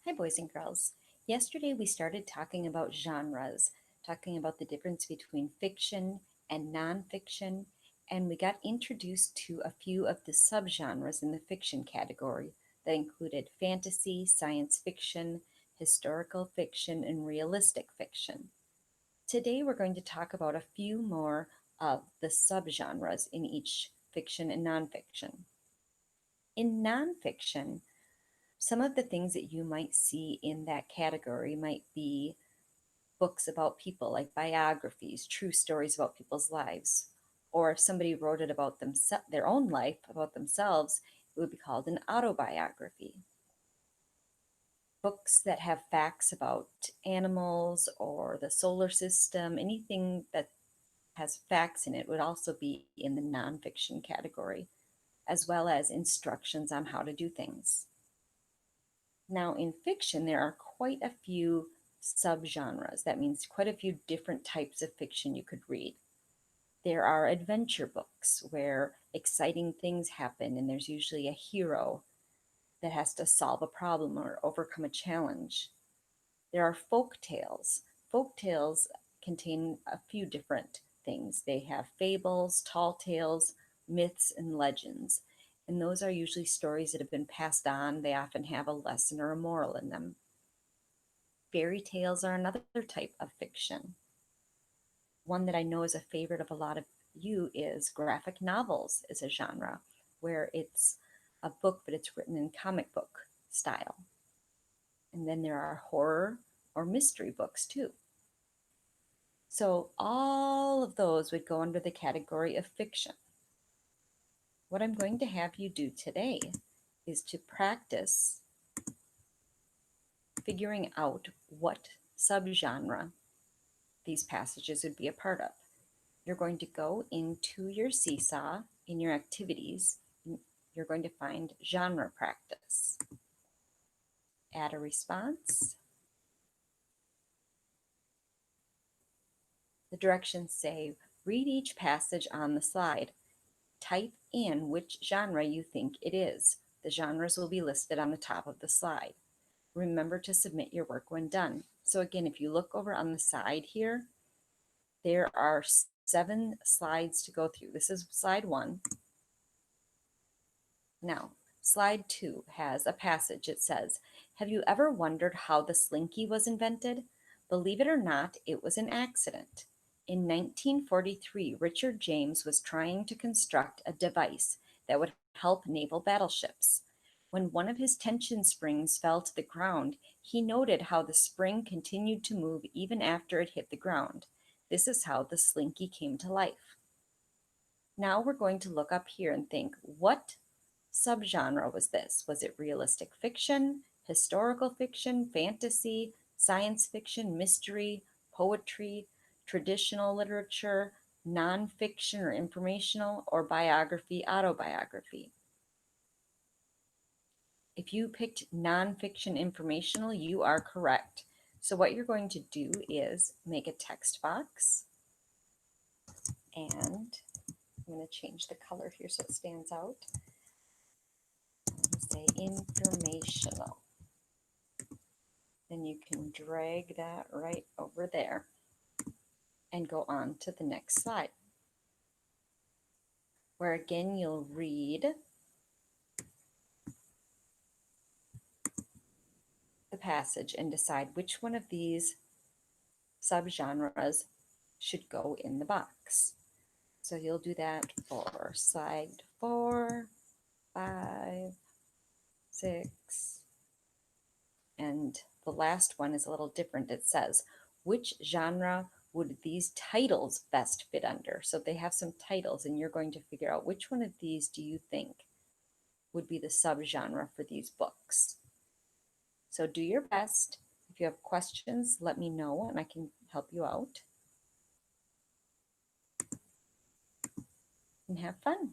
Hi, boys and girls. Yesterday we started talking about genres, talking about the difference between fiction and nonfiction, and we got introduced to a few of the subgenres in the fiction category that included fantasy, science fiction, historical fiction, and realistic fiction. Today we're going to talk about a few more of the subgenres in each fiction and nonfiction. In nonfiction, some of the things that you might see in that category might be books about people, like biographies, true stories about people's lives. Or if somebody wrote it about their own life, about themselves, it would be called an autobiography. Books that have facts about animals or the solar system, anything that has facts in it would also be in the nonfiction category, as well as instructions on how to do things. Now, in fiction, there are quite a few subgenres. That means quite a few different types of fiction you could read. There are adventure books where exciting things happen, and there's usually a hero that has to solve a problem or overcome a challenge. There are folk tales. Folk tales contain a few different things. They have fables, tall tales, myths, and legends. And those are usually stories that have been passed on. They often have a lesson or a moral in them. Fairy tales are another type of fiction. One that I know is a favorite of a lot of you is graphic novels is a genre where it's a book, but it's written in comic book style. And then there are horror or mystery books too. So all of those would go under the category of fiction. What I'm going to have you do today is to practice figuring out what subgenre these passages would be a part of. You're going to go into your seesaw in your activities. You're going to find genre practice. Add a response. The directions say, read each passage on the slide. Type in which genre you think it is. The genres will be listed on the top of the slide. Remember to submit your work when done. So again, if you look over on the side here, there are 7 slides to go through. This is slide 1. Now, slide 2 has a passage. It says, have you ever wondered how the slinky was invented? Believe it or not, it was an accident. In 1943, Richard James was trying to construct a device that would help naval battleships. When one of his tension springs fell to the ground, he noted how the spring continued to move even after it hit the ground. This is how the slinky came to life. Now we're going to look up here and think, what subgenre was this? Was it realistic fiction, historical fiction, fantasy, science fiction, mystery, poetry, traditional literature, nonfiction or informational, or biography, autobiography? If you picked nonfiction informational, you are correct. So what you're going to do is make a text box, and I'm going to change the color here so it stands out. Say informational. Then you can drag that right over there and go on to the next slide, where again you'll read the passage and decide which one of these subgenres should go in the box. So you'll do that for slide 4, 5, 6, and the last one is a little different. It says, which genre would these titles best fit under? So they have some titles, and you're going to figure out which one of these do you think would be the subgenre for these books. So do your best. If you have questions, let me know and I can help you out. And have fun.